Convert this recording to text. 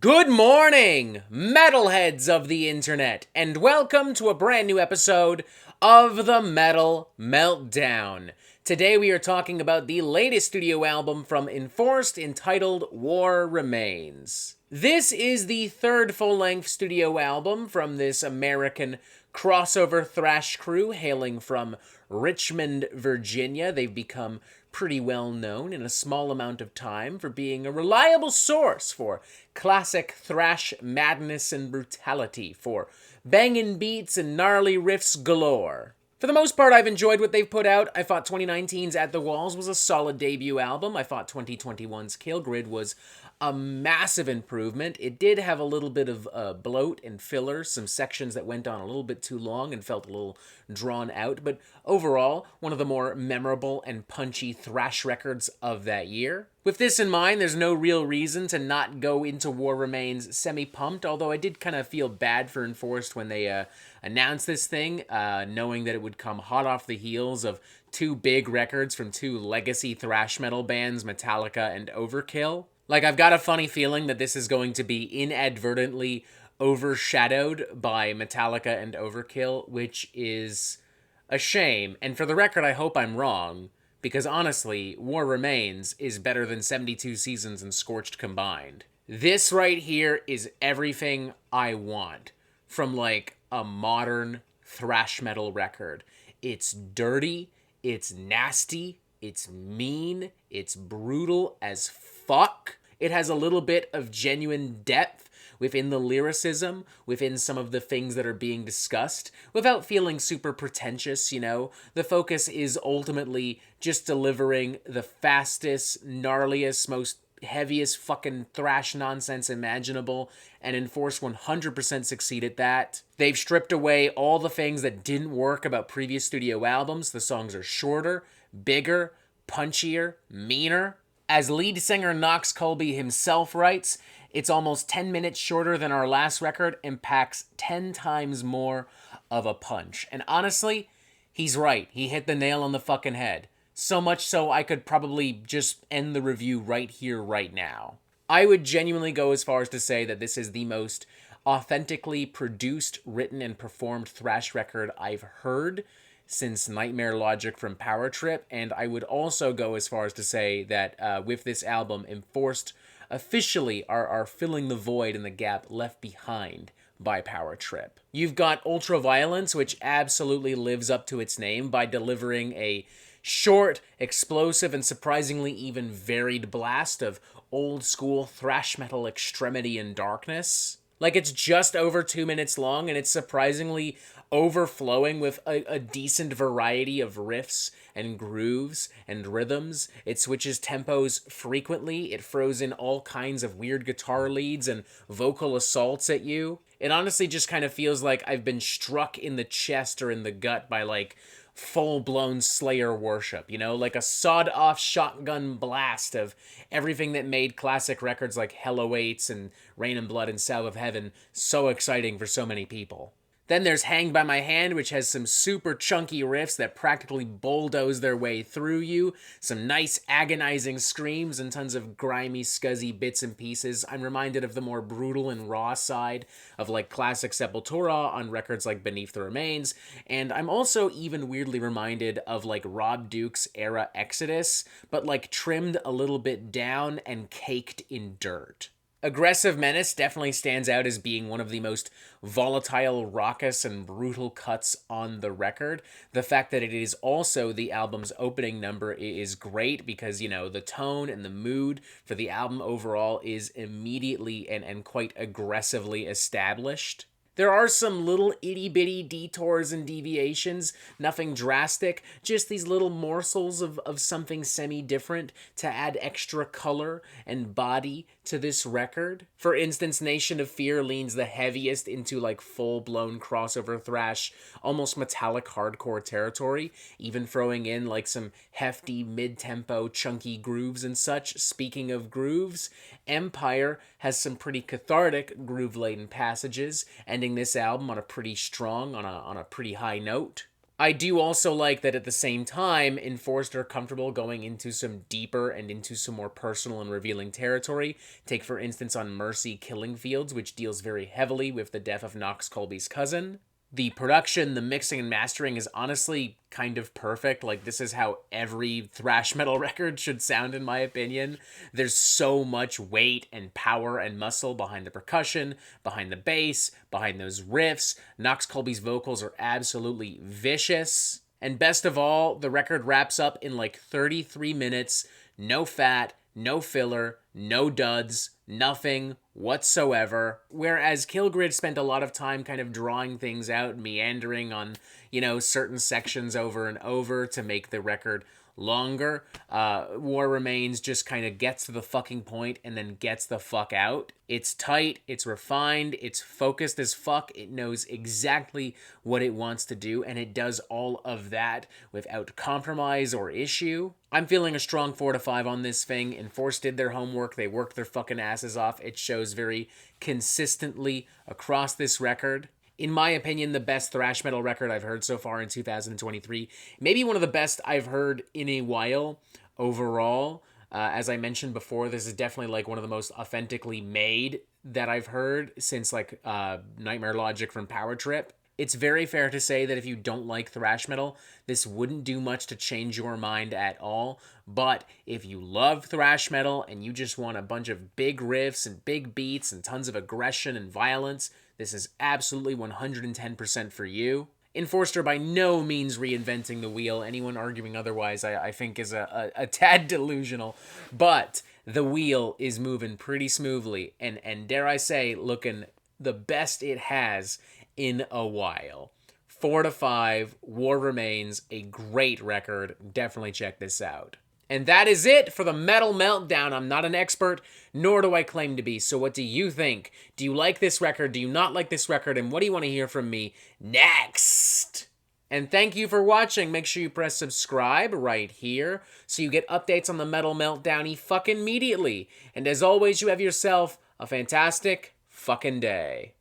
Good morning, metalheads of the internet, and welcome to a brand new episode of the Metal Meltdown. Today we are talking about the latest studio album from Enforced entitled War Remains. This is the third full-length studio album from this American crossover thrash crew hailing from Richmond, Virginia. They've become pretty well known in a small amount of time for being a reliable source for classic thrash madness and brutality, for bangin' beats and gnarly riffs galore. For the most part, I've enjoyed what they've put out. I thought 2019's At the Walls was a solid debut album. I thought 2021's Kill Grid was a massive improvement. It did have a little bit of bloat and filler, some sections that went on a little bit too long and felt a little drawn out, but overall, one of the more memorable and punchy thrash records of that year. With this in mind, there's no real reason to not go into War Remains semi-pumped, although I did kind of feel bad for Enforced when they announced this thing, knowing that it would come hot off the heels of two big records from two legacy thrash metal bands, Metallica and Overkill. Like, I've got a funny feeling that this is going to be inadvertently overshadowed by Metallica and Overkill, which is a shame. And for the record, I hope I'm wrong, because honestly, War Remains is better than 72 Seasons and Scorched combined. This right here is everything I want from, like, a modern thrash metal record. It's dirty, it's nasty, it's mean, it's brutal as fuck. It has a little bit of genuine depth within the lyricism, within some of the things that are being discussed, without feeling super pretentious, you know? The focus is ultimately just delivering the fastest, gnarliest, most heaviest fucking thrash nonsense imaginable, and Enforced 100% succeed at that. They've stripped away all the things that didn't work about previous studio albums. The songs are shorter, bigger, punchier, meaner. As lead singer Knox Colby himself writes, it's almost 10 minutes shorter than our last record and packs 10 times more of a punch. And honestly, he's right. He hit the nail on the fucking head. So much so I could probably just end the review right here, right now. I would genuinely go as far as to say that this is the most authentically produced, written, and performed thrash record I've heard since Nightmare Logic from Power Trip, and I would also go as far as to say that with this album, Enforced officially are filling the void and the gap left behind by Power Trip. You've got Ultraviolence, which absolutely lives up to its name by delivering a short, explosive, and surprisingly even varied blast of old-school thrash metal extremity and darkness. Like, it's just over 2 minutes long, and it's surprisingly overflowing with a decent variety of riffs and grooves and rhythms. It switches tempos frequently. It throws in all kinds of weird guitar leads and vocal assaults at you. It honestly just kind of feels like I've been struck in the chest or in the gut by, like, full-blown Slayer worship, you know? Like a sawed-off shotgun blast of everything that made classic records like Hell Awaits and Rain and Blood and South of Heaven so exciting for so many people. Then there's Hang By My Hand, which has some super chunky riffs that practically bulldoze their way through you, some nice agonizing screams, and tons of grimy, scuzzy bits and pieces. I'm reminded of the more brutal and raw side of, like, classic Sepultura on records like Beneath the Remains, and I'm also even weirdly reminded of, like, Rob Duke's era Exodus, but, like, trimmed a little bit down and caked in dirt. Aggressive Menace definitely stands out as being one of the most volatile, raucous, and brutal cuts on the record. The fact that it is also the album's opening number is great because, you know, the tone and the mood for the album overall is immediately and quite aggressively established. There are some little itty-bitty detours and deviations, nothing drastic, just these little morsels of something semi-different to add extra color and body to this record. For instance, Nation of Fear leans the heaviest into, like, full-blown crossover thrash, almost metallic hardcore territory, even throwing in, like, some hefty mid-tempo chunky grooves and such. Speaking of grooves, Empire has some pretty cathartic groove-laden passages, ending this album on a pretty strong, on a pretty high note. I do also like that at the same time, Enforced are comfortable going into some deeper and into some more personal and revealing territory. Take, for instance, on Mercy Killing Fields, which deals very heavily with the death of Knox Colby's cousin. The production, the mixing and mastering is honestly kind of perfect. Like, this is how every thrash metal record should sound, in my opinion. There's so much weight and power and muscle behind the percussion, behind the bass, behind those riffs. Knox Colby's vocals are absolutely vicious. And best of all, the record wraps up in like 33 minutes, no fat, no filler, no duds, nothing whatsoever. Whereas Killgrid spent a lot of time kind of drawing things out, meandering on, certain sections over and over to make the record longer. War Remains just kind of gets to the fucking point and then gets the fuck out. It's tight, it's refined, it's focused as fuck, it knows exactly what it wants to do, and it does all of that without compromise or issue. I'm feeling a strong 4 to 5 on this thing. Enforced did their homework, they worked their fucking asses off. It shows very consistently across this record. In my opinion, the best thrash metal record I've heard so far in 2023. Maybe one of the best I've heard in a while overall. As I mentioned before, this is definitely like one of the most authentically made that I've heard since like Nightmare Logic from Power Trip. It's very fair to say that if you don't like thrash metal, this wouldn't do much to change your mind at all. But if you love thrash metal and you just want a bunch of big riffs and big beats and tons of aggression and violence, this is absolutely 110% for you. Enforced are by no means reinventing the wheel. Anyone arguing otherwise, I think, is a tad delusional. But the wheel is moving pretty smoothly and dare I say, looking the best it has in a while. 4 to 5, War Remains, a great record. Definitely check this out. And that is it for the Metal Meltdown. I'm not an expert, nor do I claim to be. So what do you think? Do you like this record? Do you not like this record? And what do you want to hear from me next? And thank you for watching. Make sure you press subscribe right here so you get updates on the Metal Meltdown fucking immediately. And as always, you have yourself a fantastic fucking day.